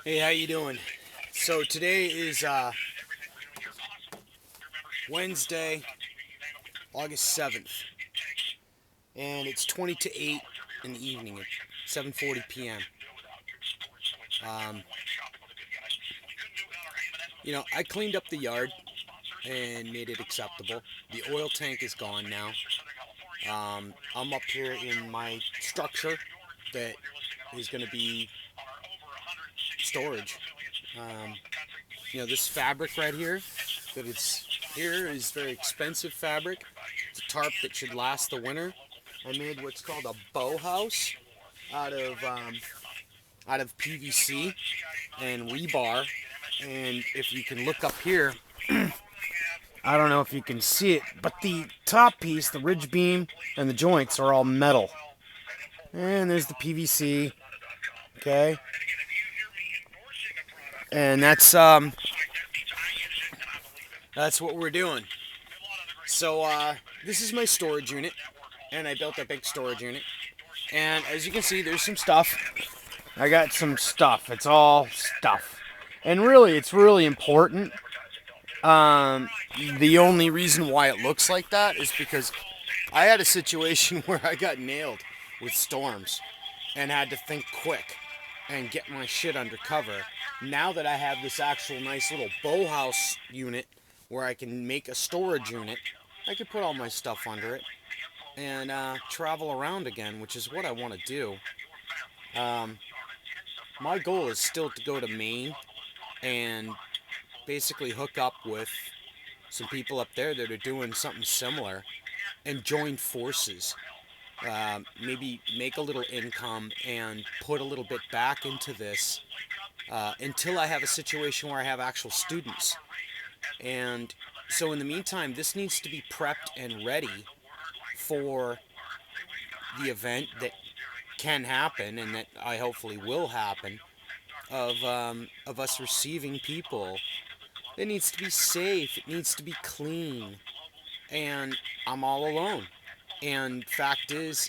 Hey, how you doing? So today is Wednesday, August 7th, and it's 20 to 8 in the evening at 7:40 p.m. Um, I cleaned up the yard and made it acceptable. The oil tank is gone now. I'm up here in my structure that is going to be storage. Um, this fabric right here that it's here is very expensive fabric. It's a tarp that should last the winter. I made what's called a bow house out of PVC and rebar. And if you can look up here, I don't know if you can see it, but the top piece, the ridge beam, and the joints are all metal. And there's the PVC. Okay, and that's what we're doing. So this is my storage unit, and I built a big storage unit. And as you can see, there's some stuff. I got some stuff. It's all stuff. And really, it's really important. Um, the only reason why it looks like that is because I had a situation where I got nailed with storms and had to think quick and get my shit under cover. Now that I have this actual nice little bow house unit where I can make a storage unit, I can put all my stuff under it and travel around again, which is what I want to do. Um, my goal is still to go to Maine and basically hook up with some people up there that are doing something similar and join forces. Maybe make a little income and put a little bit back into this until I have a situation where I have actual students. And so in the meantime, this needs to be prepped and ready for the event that can happen and that I hopefully will happen of us receiving people. It needs to be safe. It needs to be clean. And I'm all alone. And fact is,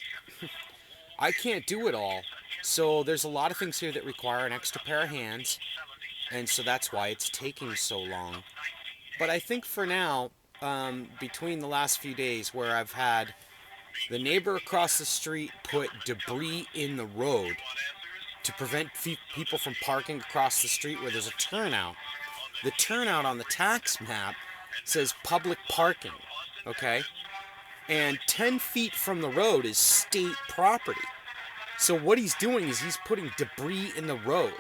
I can't do it all. So there's a lot of things here that require an extra pair of hands. And so that's why it's taking so long. But I think for now, between the last few days where I've had the neighbor across the street put debris in the road to prevent people from parking across the street where there's a turnout. The turnout on the tax map says public parking, okay? And 10 feet from the road is state property. So what he's doing is he's putting debris in the road.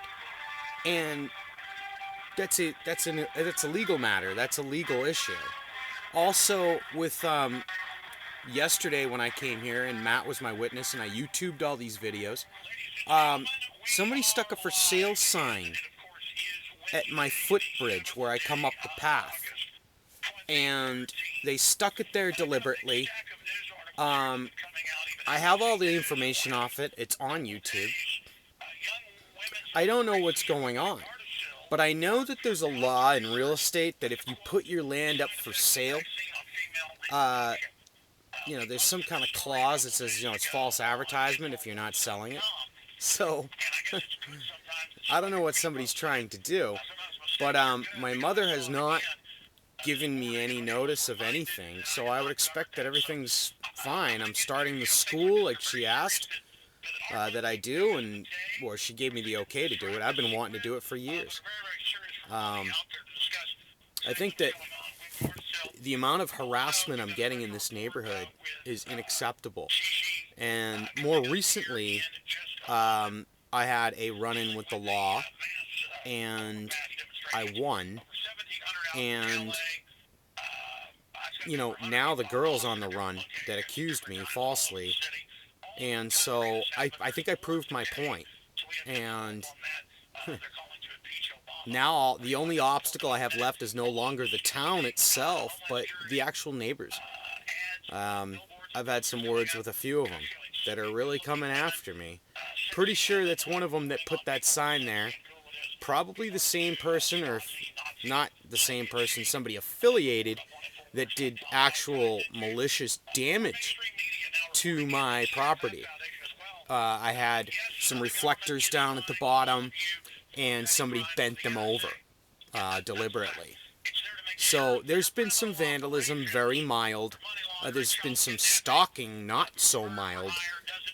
And that's a legal matter. That's a legal issue. Also with yesterday when I came here and Matt was my witness and I YouTubed all these videos, somebody stuck a for sale sign at my footbridge where I come up the path. And they stuck it there deliberately. I have all the information off it. It's on YouTube. I don't know what's going on. But I know that there's a law in real estate that if you put your land up for sale, there's some kind of clause that says, it's false advertisement if you're not selling it. So, I don't know what somebody's trying to do. But my mother has not given me any notice of anything, so I would expect that everything's fine. I'm starting the school like she asked that I do, and she gave me the okay to do it. I've been wanting to do it for years. I think that the amount of harassment I'm getting in this neighborhood is unacceptable. And more recently, I had a run-in with the law, and I won. And, now the girl's on the run that accused me falsely. And so I think I proved my point. And now the only obstacle I have left is no longer the town itself, but the actual neighbors. I've had some words with a few of them that are really coming after me. Pretty sure that's one of them that put that sign there. Probably the same person, or if not the same person, somebody affiliated that did actual malicious damage to my property. I had some reflectors down at the bottom, and somebody bent them over deliberately. So there's been some vandalism, very mild. There's been some stalking, not so mild.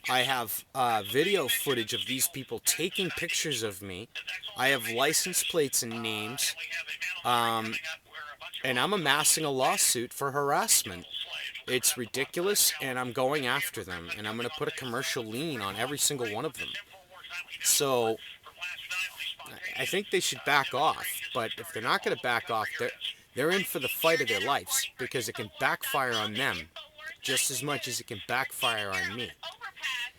I have video footage of these people taking pictures of me. I have license plates and names. And I'm amassing a lawsuit for harassment. It's ridiculous, and I'm going after them. And I'm going to put a commercial lien on every single one of them. So I think they should back off. But if they're not going to back off, they're in for the fight of their lives, because it can backfire on them just as much as it can backfire on me.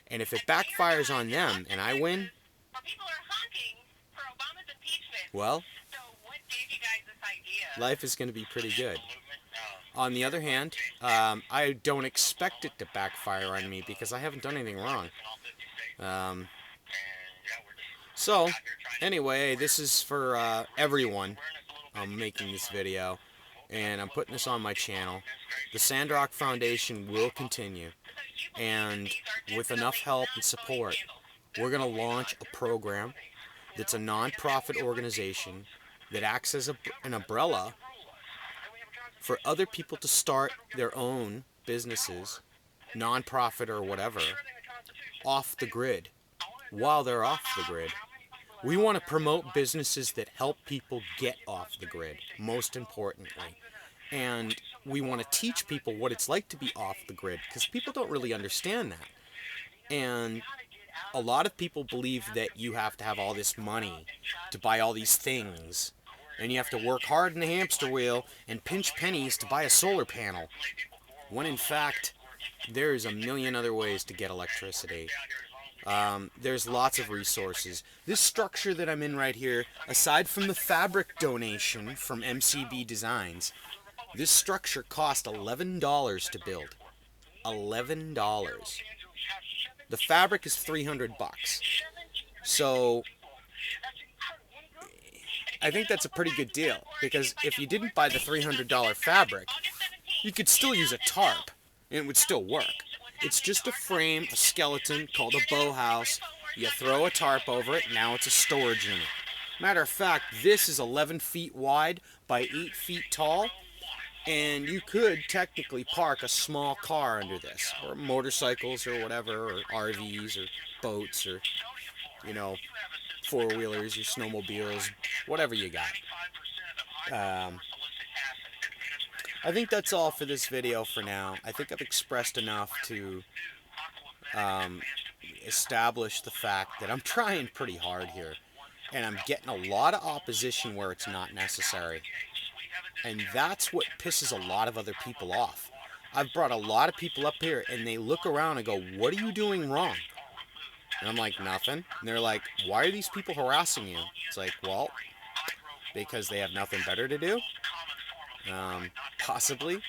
And if it backfires on them and I win, well, life is going to be pretty good. On the other hand, I don't expect it to backfire on me because I haven't done anything wrong. So, anyway, this is for everyone. I'm making this video, and I'm putting this on my channel. The Sandrock Foundation will continue, and with enough help and support, we're going to launch a program that's a non-profit organization that acts as an umbrella for other people to start their own businesses, non-profit or whatever, off the grid, while they're off the grid. We want to promote businesses that help people get off the grid, most importantly. And we want to teach people what it's like to be off the grid, because people don't really understand that. And a lot of people believe that you have to have all this money to buy all these things, and you have to work hard in the hamster wheel and pinch pennies to buy a solar panel, when in fact there's a million other ways to get electricity. There's lots of resources. This structure that I'm in right here, aside from the fabric donation from MCB Designs, this structure cost $11 to build. $11. The fabric is $300. So I think that's a pretty good deal, because if you didn't buy the $300 fabric, you could still use a tarp and it would still work. It's just a frame, a skeleton called a bow house. You throw a tarp over it, now it's a storage unit. Matter of fact, this is 11 feet wide by 8 feet tall, and you could technically park a small car under this, or motorcycles or whatever, or RVs or boats, or, you know, four-wheelers or snowmobiles, whatever you got. I think that's all for this video for now. I think I've expressed enough to establish the fact that I'm trying pretty hard here, and I'm getting a lot of opposition where it's not necessary. And that's what pisses a lot of other people off. I've brought a lot of people up here, and they look around and go, "What are you doing wrong?" And I'm like, "Nothing." And they're like, "Why are these people harassing you?" It's like, well, because they have nothing better to do? Possibly.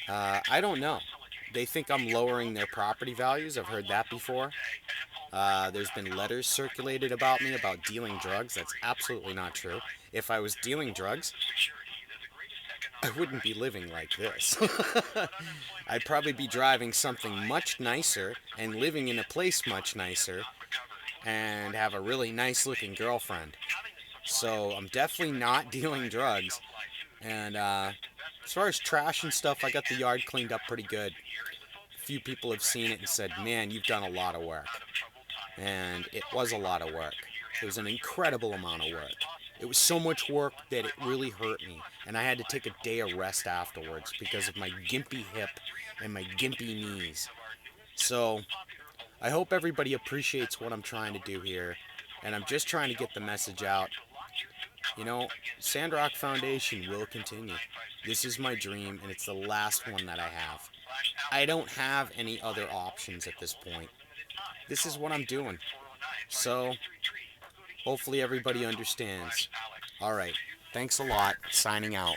I don't know. They think I'm lowering their property values. I've heard that before. There's been letters circulated about me about dealing drugs. That's absolutely not true. If I was dealing drugs, I wouldn't be living like this. I'd probably be driving something much nicer and living in a place much nicer and have a really nice looking girlfriend. So I'm definitely not dealing drugs. And as far as trash and stuff, I got the yard cleaned up pretty good. A few people have seen it and said, "Man, you've done a lot of work." And it was a lot of work. It was an incredible amount of work. It was so much work that it really hurt me. And I had to take a day of rest afterwards because of my gimpy hip and my gimpy knees. So I hope everybody appreciates what I'm trying to do here. And I'm just trying to get the message out. You know, Sandrock Foundation will continue. This is my dream, and it's the last one that I have. I don't have any other options at this point. This is what I'm doing. So, hopefully everybody understands. Alright, thanks a lot. Signing out.